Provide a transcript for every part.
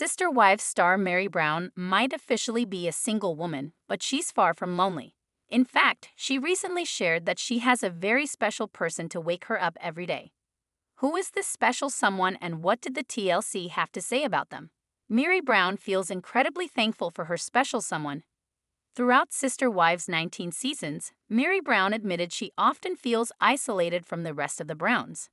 Sister Wives star Meri Brown might officially be a single woman, but she's far from lonely. In fact, she recently shared that she has a very special person to wake her up every day. Who is this special someone and what did the TLC have to say about them? Meri Brown feels incredibly thankful for her special someone. Throughout Sister Wives' 19 seasons, Meri Brown admitted she often feels isolated from the rest of the Browns.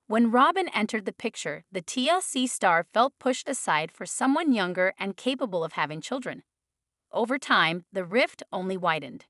When Robyn entered the picture, the TLC star felt pushed aside for someone younger and capable of having children. Over time, the rift only widened.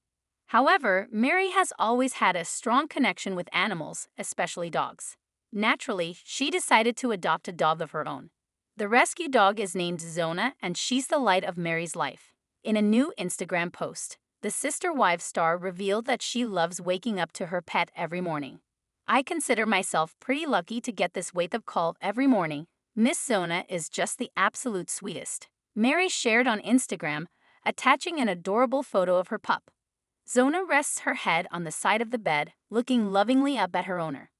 However, Meri has always had a strong connection with animals, especially dogs. Naturally, she decided to adopt a dog of her own. The rescue dog is named Zona, and she's the light of Meri's life. In a new Instagram post, the Sister Wives star revealed that she loves waking up to her pet every morning. "I consider myself pretty lucky to get this wake-up call every morning. Miss Zona is just the absolute sweetest," Meri shared on Instagram, attaching an adorable photo of her pup. Zona rests her head on the side of the bed, looking lovingly up at her owner.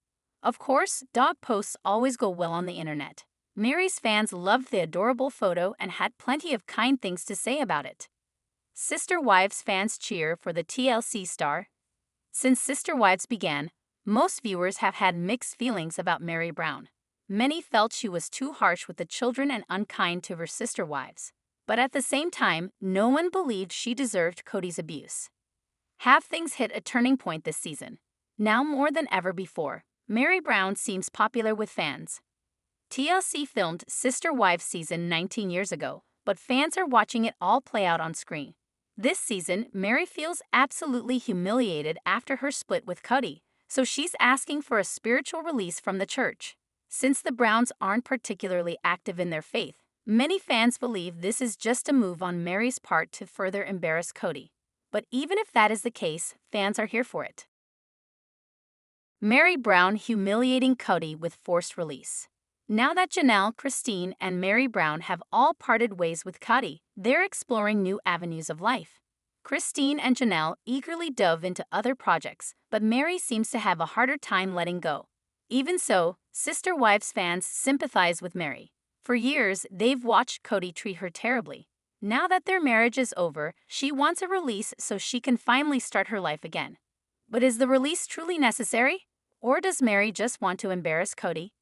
Of course, dog posts always go well on the internet. Meri's fans loved the adorable photo and had plenty of kind things to say about it. Sister Wives fans cheer for the TLC star. Since Sister Wives began, most viewers have had mixed feelings about Meri Brown. Many felt she was too harsh with the children and unkind to her sister wives. But at the same time, no one believed she deserved Cody's abuse. Have things hit a turning point this season? Now more than ever before, Meri Brown seems popular with fans. TLC filmed Sister Wives season 19 years ago, but fans are watching it all play out on screen. This season, Meri feels absolutely humiliated after her split with Cody, so she's asking for a spiritual release from the church. Since the Browns aren't particularly active in their faith, many fans believe this is just a move on Meri's part to further embarrass Cody. But even if that is the case, fans are here for it. Meri Brown humiliating Cody with forced release. Now that Janelle, Christine, and Meri Brown have all parted ways with Cody, they're exploring new avenues of life. Christine and Janelle eagerly dove into other projects, but Meri seems to have a harder time letting go. Even so, Sister Wives fans sympathize with Meri. For years, they've watched Cody treat her terribly. Now that their marriage is over, she wants a release so she can finally start her life again. But is the release truly necessary? Or does Meri just want to embarrass Cody?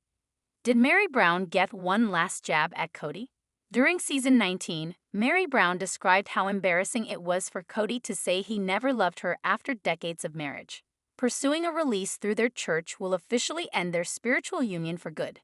Did Meri Brown get one last jab at Cody? During season 19, Meri Brown described how embarrassing it was for Cody to say he never loved her after decades of marriage. Pursuing a release through their church will officially end their spiritual union for good.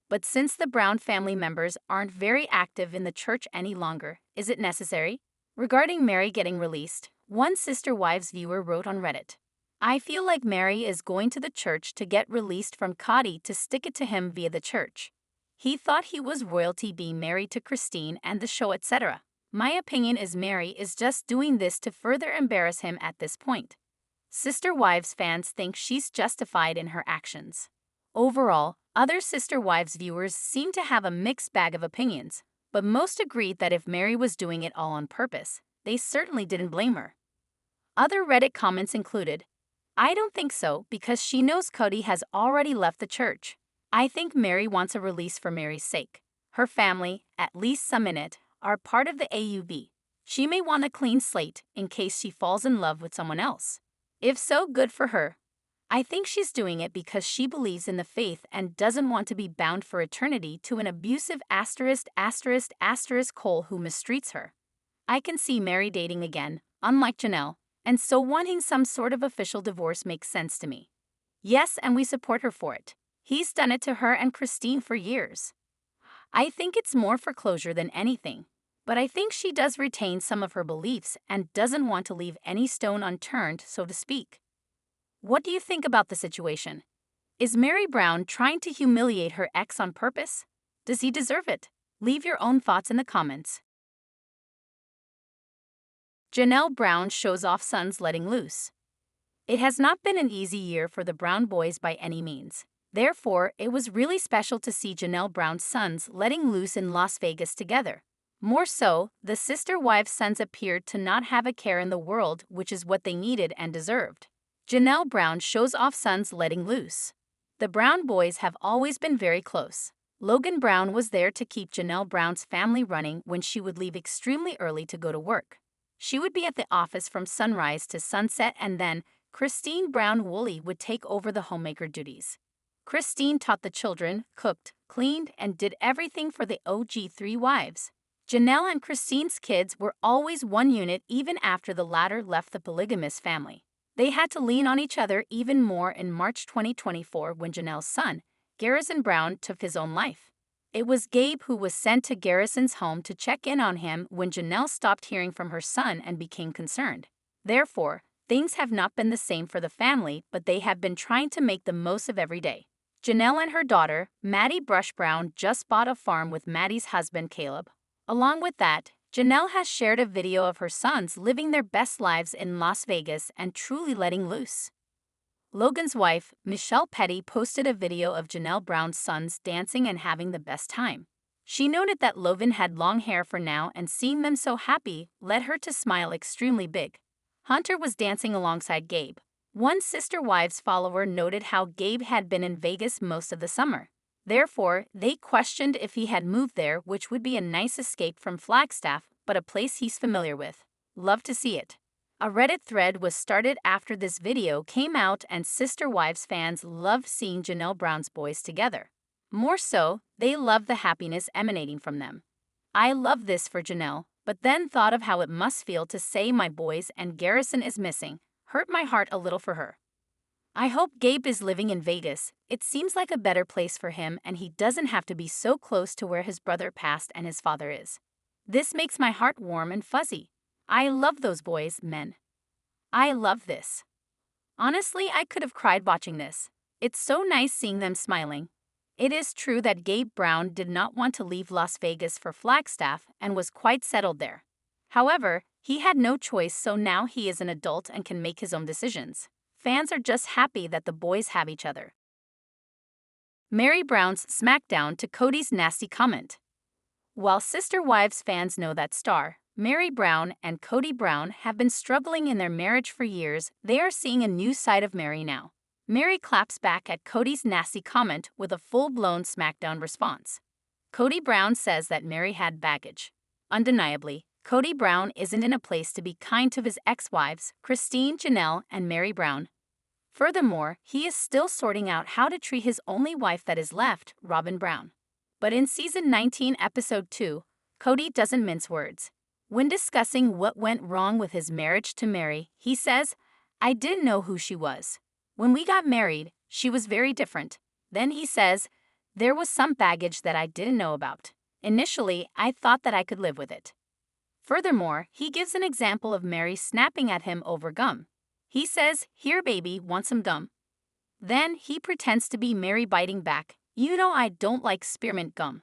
But since the Brown family members aren't very active in the church any longer, is it necessary? Regarding Meri getting released, one Sister Wives viewer wrote on Reddit, "I feel like Meri is going to the church to get released from Cody to stick it to him via the church. He thought he was royalty being married to Christine and the show, etc. My opinion is Meri is just doing this to further embarrass him at this point." Sister Wives fans think she's justified in her actions. Overall, other Sister Wives viewers seem to have a mixed bag of opinions, but most agreed that if Meri was doing it all on purpose, they certainly didn't blame her. Other Reddit comments included, "I don't think so because she knows Cody has already left the church. I think Meri wants a release for Meri's sake. Her family, at least some in it, are part of the AUB. She may want a clean slate in case she falls in love with someone else. If so, good for her. I think she's doing it because she believes in the faith and doesn't want to be bound for eternity to an abusive **** Cole who mistreats her. I can see Meri dating again, unlike Janelle, and so wanting some sort of official divorce makes sense to me. Yes, and we support her for it. He's done it to her and Christine for years. I think it's more for closure than anything, but I think she does retain some of her beliefs and doesn't want to leave any stone unturned, so to speak." What do you think about the situation? Is Meri Brown trying to humiliate her ex on purpose? Does he deserve it? Leave your own thoughts in the comments. Janelle Brown shows off sons letting loose. It has not been an easy year for the Brown boys by any means. Therefore, it was really special to see Janelle Brown's sons letting loose in Las Vegas together. More so, the Sister Wives sons appeared to not have a care in the world, which is what they needed and deserved. Janelle Brown shows off sons letting loose. The Brown boys have always been very close. Logan Brown was there to keep Janelle Brown's family running when she would leave extremely early to go to work. She would be at the office from sunrise to sunset, and then Christine Brown Woolley would take over the homemaker duties. Christine taught the children, cooked, cleaned, and did everything for the OG three wives. Janelle and Christine's kids were always one unit even after the latter left the polygamous family. They had to lean on each other even more in March 2024 when Janelle's son, Garrison Brown, took his own life. It was Gabe who was sent to Garrison's home to check in on him when Janelle stopped hearing from her son and became concerned. Therefore, things have not been the same for the family, but they have been trying to make the most of every day. Janelle and her daughter, Meri Brown, just bought a farm with Maddie's husband, Caleb. Along with that, Janelle has shared a video of her sons living their best lives in Las Vegas and truly letting loose. Logan's wife, Michelle Petty, posted a video of Janelle Brown's sons dancing and having the best time. She noted that Logan had long hair for now, and seeing them so happy led her to smile extremely big. Hunter was dancing alongside Gabe. One Sister Wives follower noted how Gabe had been in Vegas most of the summer. Therefore, they questioned if he had moved there, which would be a nice escape from Flagstaff, but a place he's familiar with. Love to see it. A Reddit thread was started after this video came out, and Sister Wives fans love seeing Janelle Brown's boys together. More so, they love the happiness emanating from them. I love this for Janelle, but then thought of how it must feel to say my boys and Garrison is missing. Hurt my heart a little for her. I hope Gabe is living in Vegas. It seems like a better place for him, and he doesn't have to be so close to where his brother passed and his father is. This makes my heart warm and fuzzy. I love those boys, men. I love this. Honestly, I could have cried watching this. It's so nice seeing them smiling. It is true that Gabe Brown did not want to leave Las Vegas for Flagstaff and was quite settled there. However, he had no choice, so now he is an adult and can make his own decisions. Fans are just happy that the boys have each other. Meri Brown's smackdown to Cody's nasty comment. While Sister Wives fans know that star, Meri Brown and Cody Brown have been struggling in their marriage for years, they are seeing a new side of Meri now. Meri claps back at Cody's nasty comment with a full-blown smackdown response. Cody Brown says that Meri had baggage. Undeniably, Cody Brown isn't in a place to be kind to his ex-wives, Christine, Janelle, and Meri Brown. Furthermore, he is still sorting out how to treat his only wife that is left, Robyn Brown. But in Season 19, Episode 2, Cody doesn't mince words. When discussing what went wrong with his marriage to Meri, he says, "I didn't know who she was. When we got married, she was very different." Then he says, "There was some baggage that I didn't know about. Initially, I thought that I could live with it." Furthermore, he gives an example of Meri snapping at him over gum. He says, "Here, baby, want some gum?" Then he pretends to be Meri biting back, "You know I don't like spearmint gum."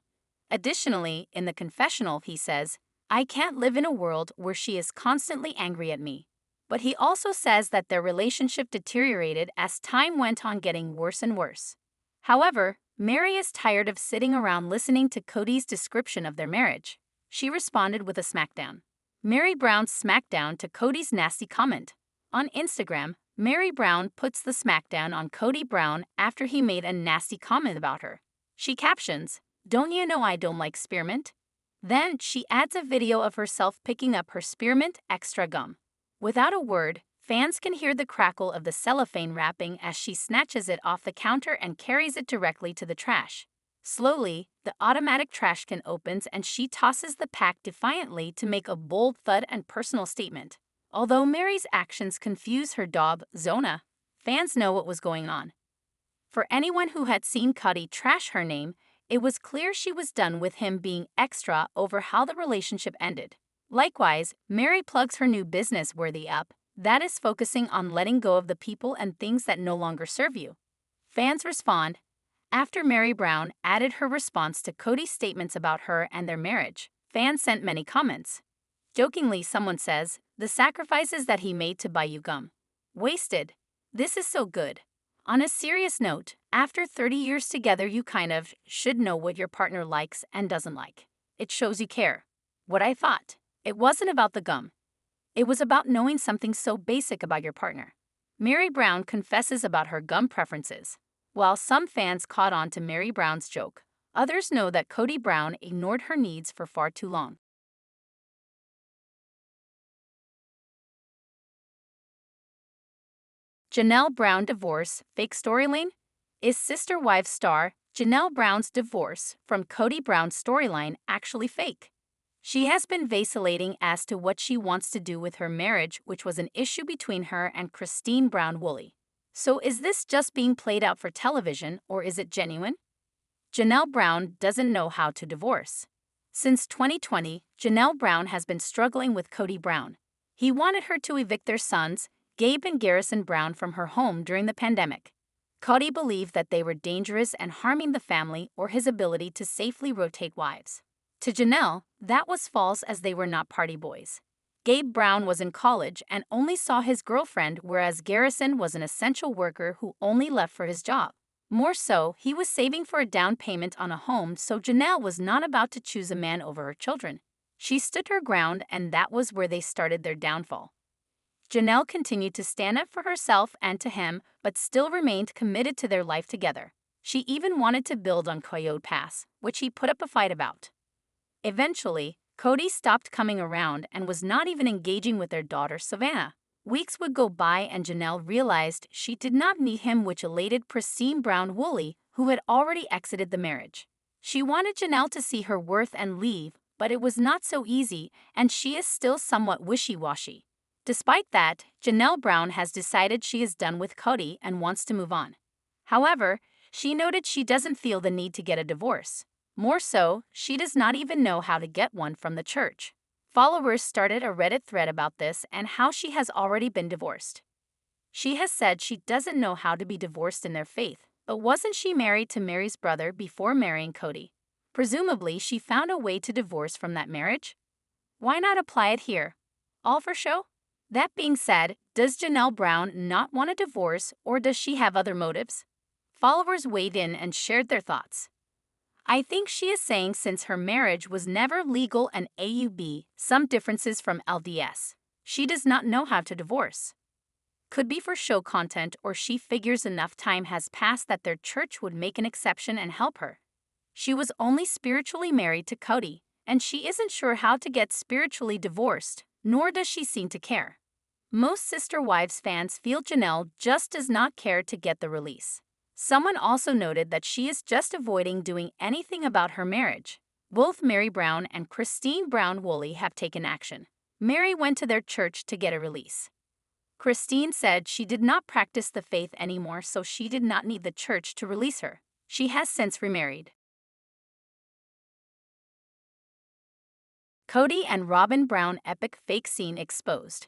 Additionally, in the confessional, he says, "I can't live in a world where she is constantly angry at me." But he also says that their relationship deteriorated as time went on, getting worse and worse. However, Meri is tired of sitting around listening to Cody's description of their marriage. She responded with a smackdown. Meri Brown's smackdown to Cody's nasty comment. On Instagram, Meri Brown puts the smackdown on Cody Brown after he made a nasty comment about her. She captions, "Don't you know I don't like spearmint?" Then she adds a video of herself picking up her spearmint extra gum. Without a word, fans can hear the crackle of the cellophane wrapping as she snatches it off the counter and carries it directly to the trash. Slowly, the automatic trash can opens and she tosses the pack defiantly to make a bold thud and personal statement. Although Meri's actions confuse her dog, Zona, fans know what was going on. For anyone who had seen Cody trash her name, it was clear she was done with him being extra over how the relationship ended. Likewise, Meri plugs her new business Worthy Up, that is focusing on letting go of the people and things that no longer serve you. Fans respond. After Meri Brown added her response to Cody's statements about her and their marriage, fans sent many comments. Jokingly, someone says, "The sacrifices that he made to buy you gum. Wasted. This is so good." On a serious note, after 30 years together, you kind of should know what your partner likes and doesn't like. It shows you care. What I thought. It wasn't about the gum. It was about knowing something so basic about your partner. Meri Brown confesses about her gum preferences. While some fans caught on to Meri Brown's joke, Others know that Kody Brown ignored her needs for far too long. Janelle Brown divorce, fake storyline? Is Sister Wives star Janelle Brown's divorce from Kody Brown's storyline actually fake? She has been vacillating as to what she wants to do with her marriage, which was an issue between her and Christine Brown Woolley. So is this just being played out for television, or is it genuine? Janelle Brown doesn't know how to divorce. Since 2020, Janelle Brown has been struggling with Kody Brown. He wanted her to evict their sons, Gabe and Garrison Brown, from her home during the pandemic. Kody believed that they were dangerous and harming the family or his ability to safely rotate wives. To Janelle, that was false, as they were not party boys. Gabe Brown was in college and only saw his girlfriend, whereas Garrison was an essential worker who only left for his job. More so, he was saving for a down payment on a home, so Janelle was not about to choose a man over her children. She stood her ground, and that was where they started their downfall. Janelle continued to stand up for herself and to him, but still remained committed to their life together. She even wanted to build on Coyote Pass, which he put up a fight about. Eventually, Kody stopped coming around and was not even engaging with their daughter, Savannah. Weeks would go by and Janelle realized she did not need him, which elated Christine Brown Woolley, who had already exited the marriage. She wanted Janelle to see her worth and leave, but it was not so easy, and she is still somewhat wishy-washy. Despite that, Janelle Brown has decided she is done with Kody and wants to move on. However, she noted she doesn't feel the need to get a divorce. More so, she does not even know how to get one from the church. Followers started a Reddit thread about this and how she has already been divorced. She has said she doesn't know how to be divorced in their faith, but wasn't she married to Meri's brother before marrying Kody? Presumably, she found a way to divorce from that marriage? Why not apply it here? All for show? That being said, does Janelle Brown not want a divorce, or does she have other motives? Followers weighed in and shared their thoughts. I think she is saying since her marriage was never legal and AUB, some differences from LDS, she does not know how to divorce. Could be for show content, or she figures enough time has passed that their church would make an exception and help her. She was only spiritually married to Kody, and she isn't sure how to get spiritually divorced, nor does she seem to care. Most Sister Wives fans feel Janelle just does not care to get the release. Someone also noted that she is just avoiding doing anything about her marriage. Both Meri Brown and Christine Brown Woolley have taken action. Meri went to their church to get a release. Christine said she did not practice the faith anymore, so she did not need the church to release her. She has since remarried. Kody and Robyn Brown epic fake scene exposed.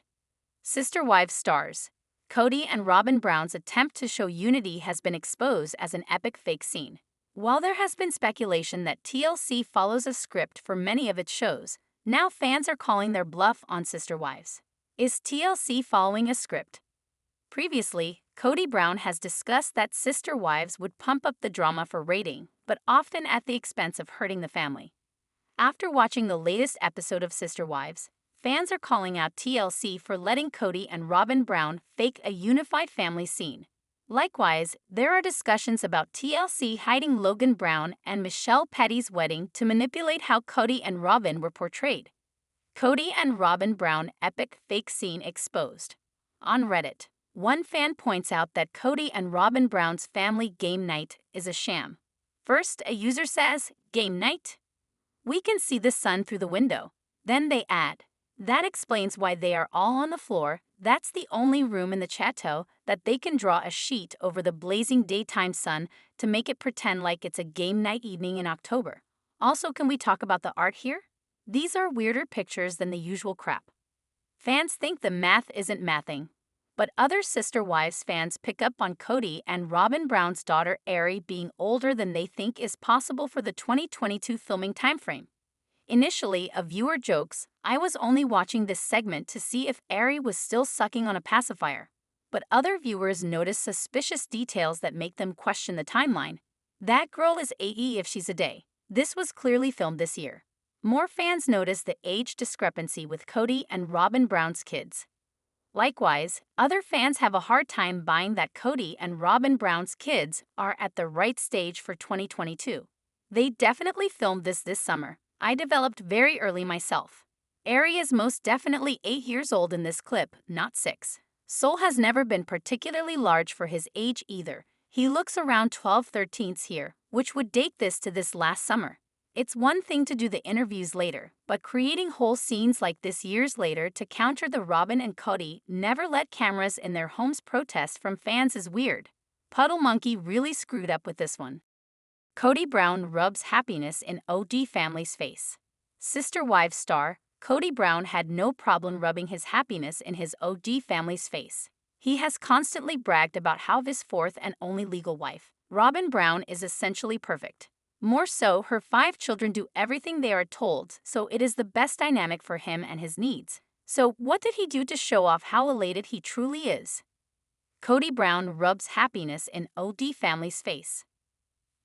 Sister Wives stars. Kody and Robyn Brown's attempt to show unity has been exposed as an epic fake scene. While there has been speculation that TLC follows a script for many of its shows, now fans are calling their bluff on Sister Wives. Is TLC following a script? Previously, Kody Brown has discussed that Sister Wives would pump up the drama for rating, but often at the expense of hurting the family. After watching the latest episode of Sister Wives, fans are calling out TLC for letting Kody and Robyn Brown fake a unified family scene. Likewise, there are discussions about TLC hiding Logan Brown and Michelle Petty's wedding to manipulate how Kody and Robyn were portrayed. Kody and Robyn Brown epic fake scene exposed. On Reddit, one fan points out that Kody and Robyn Brown's family game night is a sham. First, a user says, "Game night? We can see the sun through the window." Then they add, "That explains why they are all on the floor. That's the only room in the chateau that they can draw a sheet over the blazing daytime sun to make it pretend like it's a game night evening in October. Also, can we talk about the art here? These are weirder pictures than the usual crap." Fans think the math isn't mathing. But other Sister Wives fans pick up on Kody and Robyn Brown's daughter Ari being older than they think is possible for the 2022 filming timeframe. Initially, a viewer jokes, "I was only watching this segment to see if Ari was still sucking on a pacifier." But other viewers notice suspicious details that make them question the timeline. That girl is 80 if she's a day. This was clearly filmed this year. More fans notice the age discrepancy with Kody and Robyn Brown's kids. Likewise, other fans have a hard time buying that Kody and Robyn Brown's kids are at the right stage for 2022. They definitely filmed this summer. I developed very early myself. Ari is most definitely 8 years old in this clip, not 6. Sol has never been particularly large for his age either. He looks around 12-13 here, which would date this to this last summer. It's one thing to do the interviews later, but creating whole scenes like this years later to counter the Robyn and Cody never let cameras in their homes protest from fans is weird. Puddle Monkey really screwed up with this one. Cody Brown rubs happiness in OG family's face. Sister Wives star Cody Brown had no problem rubbing his happiness in his OG family's face. He has constantly bragged about how his fourth and only legal wife, Robyn Brown, is essentially perfect. More so, her 5 children do everything they are told, so it is the best dynamic for him and his needs. So what did he do to show off how elated he truly is? Cody Brown rubs happiness in OD family's face.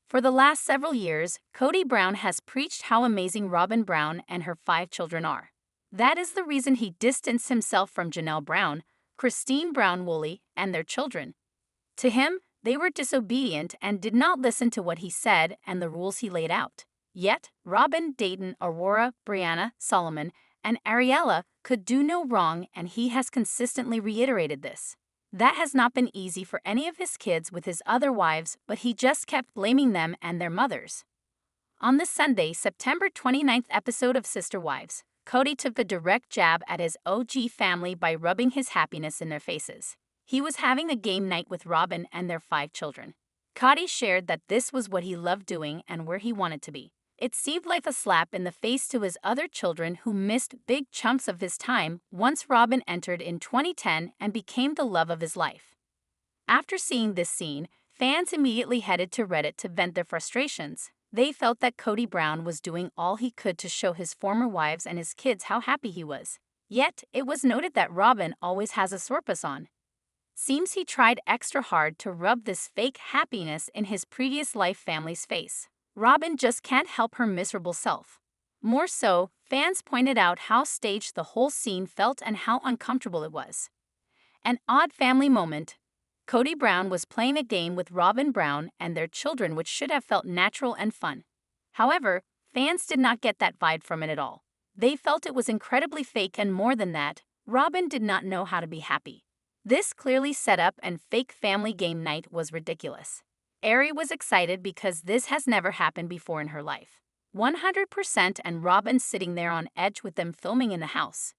For the last several years, Cody Brown has preached how amazing Robyn Brown and her 5 children are. That is the reason he distanced himself from Janelle Brown, Christine Brown-Woolley, and their children. To him, they were disobedient and did not listen to what he said and the rules he laid out. Yet, Robyn, Dayton, Aurora, Brianna, Solomon, and Ariella could do no wrong, and he has consistently reiterated this. That has not been easy for any of his kids with his other wives, but he just kept blaming them and their mothers. On the Sunday, September 29th episode of Sister Wives, Cody took a direct jab at his OG family by rubbing his happiness in their faces. He was having a game night with Robyn and their 5 children. Cody shared that this was what he loved doing and where he wanted to be. It seemed like a slap in the face to his other children who missed big chunks of his time once Robyn entered in 2010 and became the love of his life. After seeing this scene, fans immediately headed to Reddit to vent their frustrations. They felt that Cody Brown was doing all he could to show his former wives and his kids how happy he was. Yet, it was noted that Robyn always has a surplus on. Seems he tried extra hard to rub this fake happiness in his previous life family's face. Robyn just can't help her miserable self. More so, fans pointed out how staged the whole scene felt and how uncomfortable it was. An odd family moment. Cody Brown was playing a game with Robyn Brown and their children, which should have felt natural and fun. However, fans did not get that vibe from it at all. They felt it was incredibly fake, and more than that, Robyn did not know how to be happy. This clearly set up and fake family game night was ridiculous. Ari was excited because this has never happened before in her life. 100%, and Robyn sitting there on edge with them filming in the house.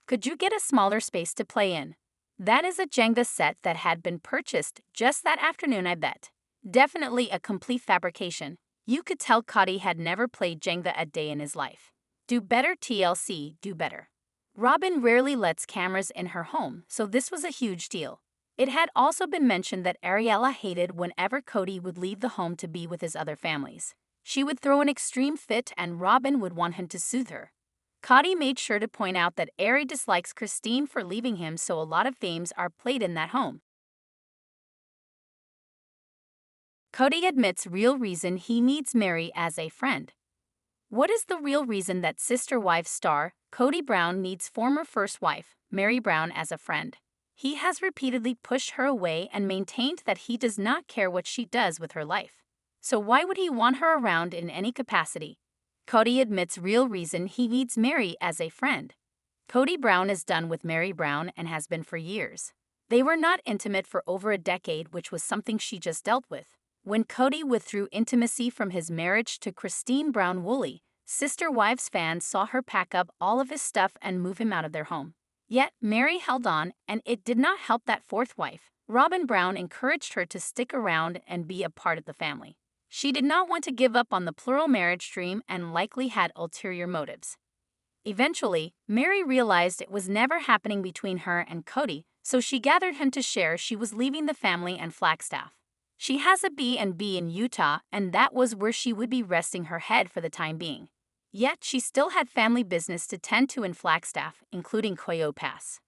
Could you get a smaller space to play in? That is a Jenga set that had been purchased just that afternoon, I bet. Definitely a complete fabrication. You could tell Cody had never played Jenga a day in his life. Do better, TLC, do better. Robyn rarely lets cameras in her home, so this was a huge deal. It had also been mentioned that Ariella hated whenever Cody would leave the home to be with his other families. She would throw an extreme fit and Robyn would want him to soothe her. Cody made sure to point out that Ari dislikes Christine for leaving him, so a lot of games are played in that home. Cody admits real reason he needs Meri as a friend. What is the real reason that Sister Wives star Cody Brown needs former first wife Meri Brown as a friend? He has repeatedly pushed her away and maintained that he does not care what she does with her life. So why would he want her around in any capacity? Cody admits real reason he needs Meri as a friend. Cody Brown is done with Meri Brown and has been for years. They were not intimate for over a decade, which was something she just dealt with. When Cody withdrew intimacy from his marriage to Christine Brown-Woolley, Sister Wives fans saw her pack up all of his stuff and move him out of their home. Yet, Meri held on, and it did not help that fourth wife, Robyn Brown, encouraged her to stick around and be a part of the family. She did not want to give up on the plural marriage dream and likely had ulterior motives. Eventually, Meri realized it was never happening between her and Cody, so she gathered him to share she was leaving the family and Flagstaff. She has a B&B in Utah, and that was where she would be resting her head for the time being. Yet, she still had family business to tend to in Flagstaff, including Coyote Pass.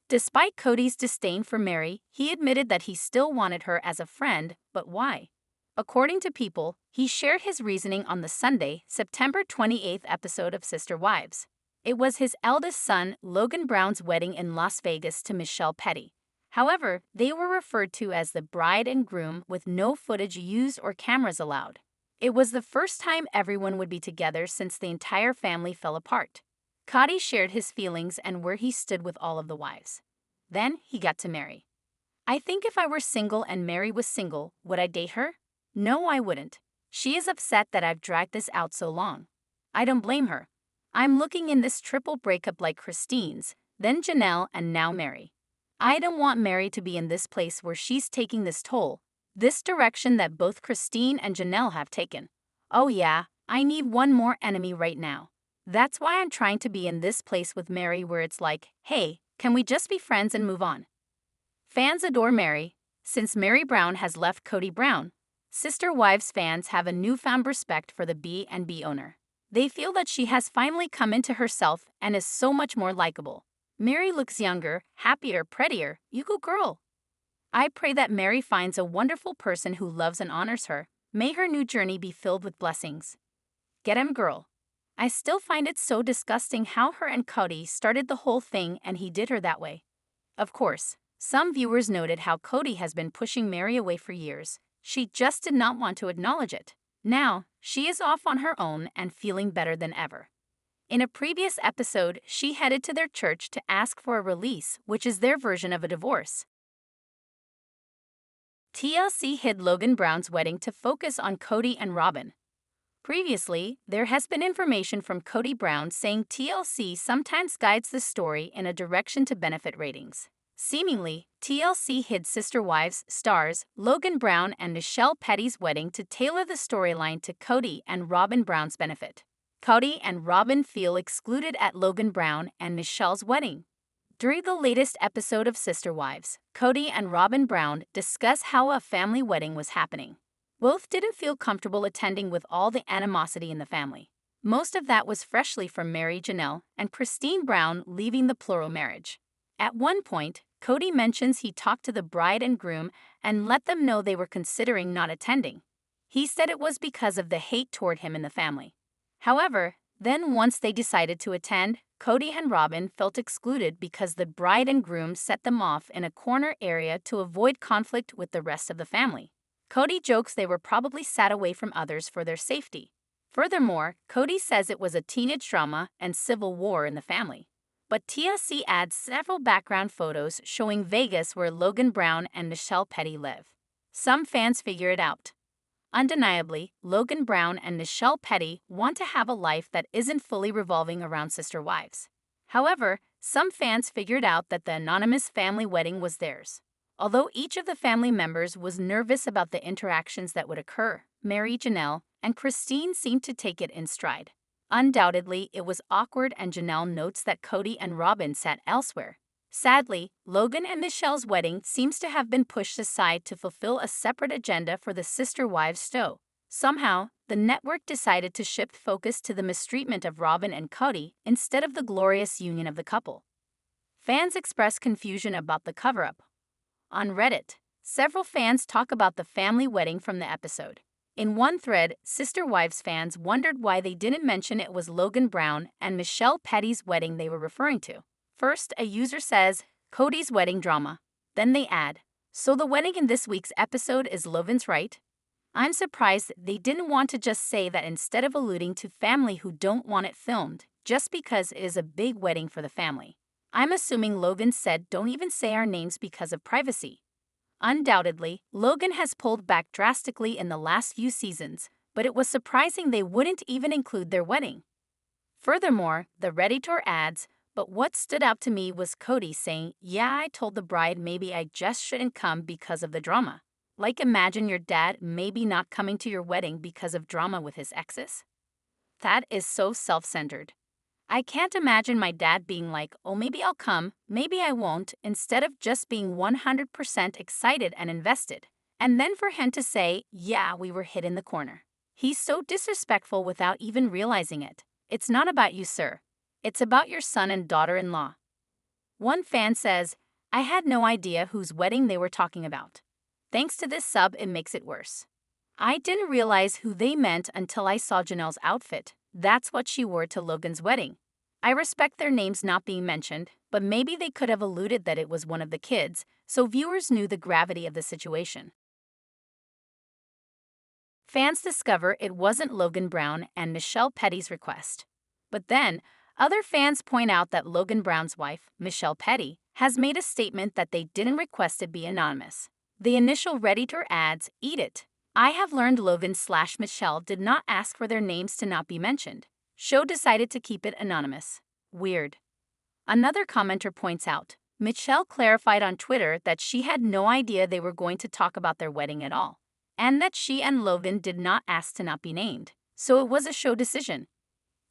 Despite Cody's disdain for Meri, he admitted that he still wanted her as a friend, but why? According to People, he shared his reasoning on the Sunday, September 28th episode of Sister Wives. It was his eldest son, Logan Brown's wedding in Las Vegas to Michelle Petty. However, they were referred to as the bride and groom with no footage used or cameras allowed. It was the first time everyone would be together since the entire family fell apart. Cody shared his feelings and where he stood with all of the wives. Then he got to Meri. I think if I were single and Meri was single, would I date her? No, I wouldn't. She is upset that I've dragged this out so long. I don't blame her. I'm looking in this triple breakup like Christine's, then Janelle, and now Meri. I don't want Meri to be in this place where she's taking this toll, this direction that both Christine and Janelle have taken. Oh yeah, I need one more enemy right now. That's why I'm trying to be in this place with Meri where it's like, hey, can we just be friends and move on? Fans adore Meri. Since Meri Brown has left Kody Brown, Sister Wives fans have a newfound respect for the B&B owner. They feel that she has finally come into herself and is so much more likable. Meri looks younger, happier, prettier. You go girl. I pray that Meri finds a wonderful person who loves and honors her. May her new journey be filled with blessings. Get him, girl. I still find it so disgusting how her and Kody started the whole thing and he did her that way. Of course, some viewers noted how Kody has been pushing Meri away for years. She just did not want to acknowledge it. Now, she is off on her own and feeling better than ever. In a previous episode, she headed to their church to ask for a release, which is their version of a divorce. TLC hid Logan Brown's wedding to focus on Kody and Robyn. Previously, there has been information from Kody Brown saying TLC sometimes guides the story in a direction to benefit ratings. Seemingly, TLC hid Sister Wives stars Logan Brown and Michelle Petty's wedding to tailor the storyline to Kody and Robyn Brown's benefit. Kody and Robyn feel excluded at Logan Brown and Michelle's wedding. During the latest episode of Sister Wives, Kody and Robyn Brown discuss how a family wedding was happening. Both didn't feel comfortable attending with all the animosity in the family. Most of that was freshly from Meri Janelle and Christine Brown leaving the plural marriage. At one point, Kody mentions he talked to the bride and groom and let them know they were considering not attending. He said it was because of the hate toward him in the family. However, then once they decided to attend, Kody and Robyn felt excluded because the bride and groom set them off in a corner area to avoid conflict with the rest of the family. Kody jokes they were probably sat away from others for their safety. Furthermore, Kody says it was a teenage drama and civil war in the family. But TLC adds several background photos showing Vegas where Logan Brown and Michelle Petty live. Some fans figure it out. Undeniably, Logan Brown and Michelle Petty want to have a life that isn't fully revolving around Sister Wives. However, some fans figured out that the anonymous family wedding was theirs. Although each of the family members was nervous about the interactions that would occur, Meri, Janelle, and Christine seemed to take it in stride. Undoubtedly, it was awkward, and Janelle notes that Kody and Robyn sat elsewhere. Sadly, Logan and Michelle's wedding seems to have been pushed aside to fulfill a separate agenda for the Sister Wives show. Somehow, the network decided to shift focus to the mistreatment of Robyn and Kody instead of the glorious union of the couple. Fans express confusion about the cover-up. On Reddit, several fans talk about the family wedding from the episode. In one thread, Sister Wives fans wondered why they didn't mention it was Logan Brown and Michelle Petty's wedding they were referring to. First, a user says, Kody's wedding drama. Then they add, so the wedding in this week's episode is Logan's, right? I'm surprised they didn't want to just say that instead of alluding to family who don't want it filmed, just because it is a big wedding for the family. I'm assuming Logan said don't even say our names because of privacy. Undoubtedly, Logan has pulled back drastically in the last few seasons, but it was surprising they wouldn't even include their wedding. Furthermore, the Redditor adds, but what stood out to me was Kody saying, yeah, I told the bride maybe I just shouldn't come because of the drama. Like imagine your dad maybe not coming to your wedding because of drama with his exes. That is so self-centered. I can't imagine my dad being like, oh, maybe I'll come, maybe I won't, instead of just being 100% excited and invested. And then for him to say, yeah, we were hit in the corner. He's so disrespectful without even realizing it. It's not about you, sir. It's about your son and daughter-in-law. One fan says, I had no idea whose wedding they were talking about. Thanks to this sub, it makes it worse. I didn't realize who they meant until I saw Janelle's outfit. That's what she wore to Logan's wedding. I respect their names not being mentioned, but maybe they could have alluded that it was one of the kids, so viewers knew the gravity of the situation. Fans discover it wasn't Logan Brown and Michelle Petty's request. But then, other fans point out that Logan Brown's wife, Michelle Petty, has made a statement that they didn't request to be anonymous. The initial Redditor adds, "Eat it. I have learned Logan/Michelle did not ask for their names to not be mentioned. Show decided to keep it anonymous. Weird." Another commenter points out, Michelle clarified on Twitter that she had no idea they were going to talk about their wedding at all, and that she and Logan did not ask to not be named, so it was a show decision.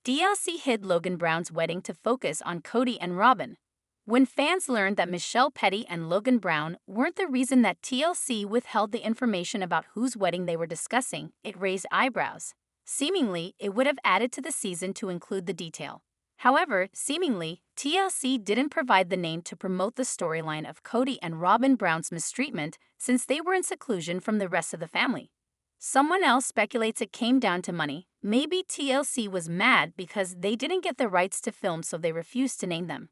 TLC hid Logan Brown's wedding to focus on Cody and Robyn. When fans learned that Michelle Petty and Logan Brown weren't the reason that TLC withheld the information about whose wedding they were discussing, it raised eyebrows. Seemingly, it would have added to the season to include the detail. However, seemingly, TLC didn't provide the name to promote the storyline of Cody and Robyn Brown's mistreatment since they were in seclusion from the rest of the family. Someone else speculates it came down to money. Maybe TLC was mad because they didn't get the rights to film, so they refused to name them.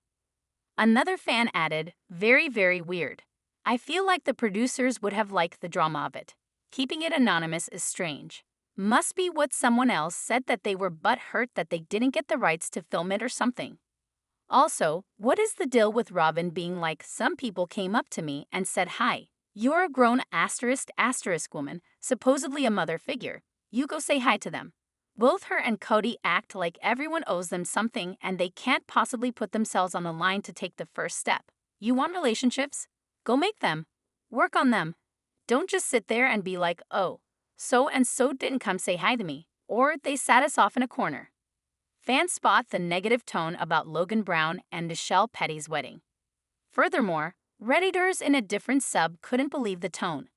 Another fan added, "Very, very weird. I feel like the producers would have liked the drama of it. Keeping it anonymous is strange. Must be what someone else said, that they were butthurt that they didn't get the rights to film it or something. Also, what is the deal with Robyn being like, some people came up to me and said, 'Hi, you're a grown *** woman, supposedly a mother figure. You go say hi to them.' Both her and Cody act like everyone owes them something and they can't possibly put themselves on the line to take the first step. You want relationships? Go make them. Work on them. Don't just sit there and be like, 'Oh, so-and-so didn't come say hi to me,' or 'they sat us off in a corner.'" Fans spot the negative tone about Logan Brown and Michelle Petty's wedding. Furthermore, Redditors in a different sub couldn't believe the tone.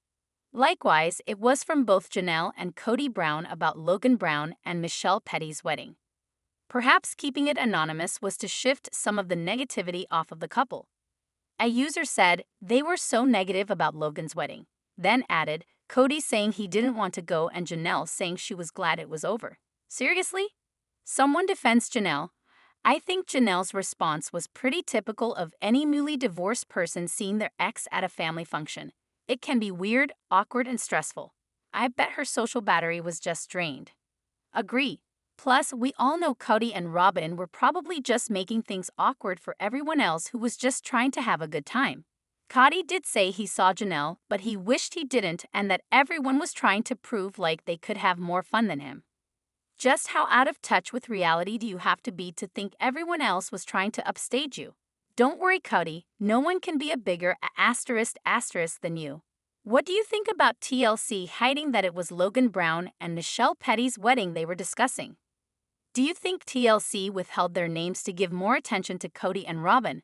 Likewise, it was from both Janelle and Cody Brown about Logan Brown and Michelle Petty's wedding. Perhaps keeping it anonymous was to shift some of the negativity off of the couple. A user said, "They were so negative about Logan's wedding." Then added, Cody saying he didn't want to go and Janelle saying she was glad it was over. Seriously? Someone defends Janelle. I think Janelle's response was pretty typical of any newly divorced person seeing their ex at a family function. It can be weird, awkward, and stressful. I bet her social battery was just drained. Agree. Plus, we all know Cody and Robyn were probably just making things awkward for everyone else who was just trying to have a good time. Cody did say he saw Janelle, but he wished he didn't and that everyone was trying to prove like they could have more fun than him. Just how out of touch with reality do you have to be to think everyone else was trying to upstage you? Don't worry, Cody, no one can be a bigger *** than you. What do you think about TLC hiding that it was Logan Brown and Michelle Petty's wedding they were discussing? Do you think TLC withheld their names to give more attention to Cody and Robyn?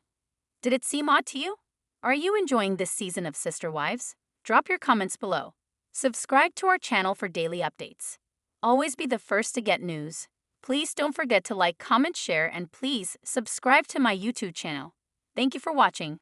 Did it seem odd to you? Are you enjoying this season of Sister Wives? Drop your comments below. Subscribe to our channel for daily updates. Always be the first to get news. Please don't forget to like, comment, share, and please subscribe to my YouTube channel. Thank you for watching.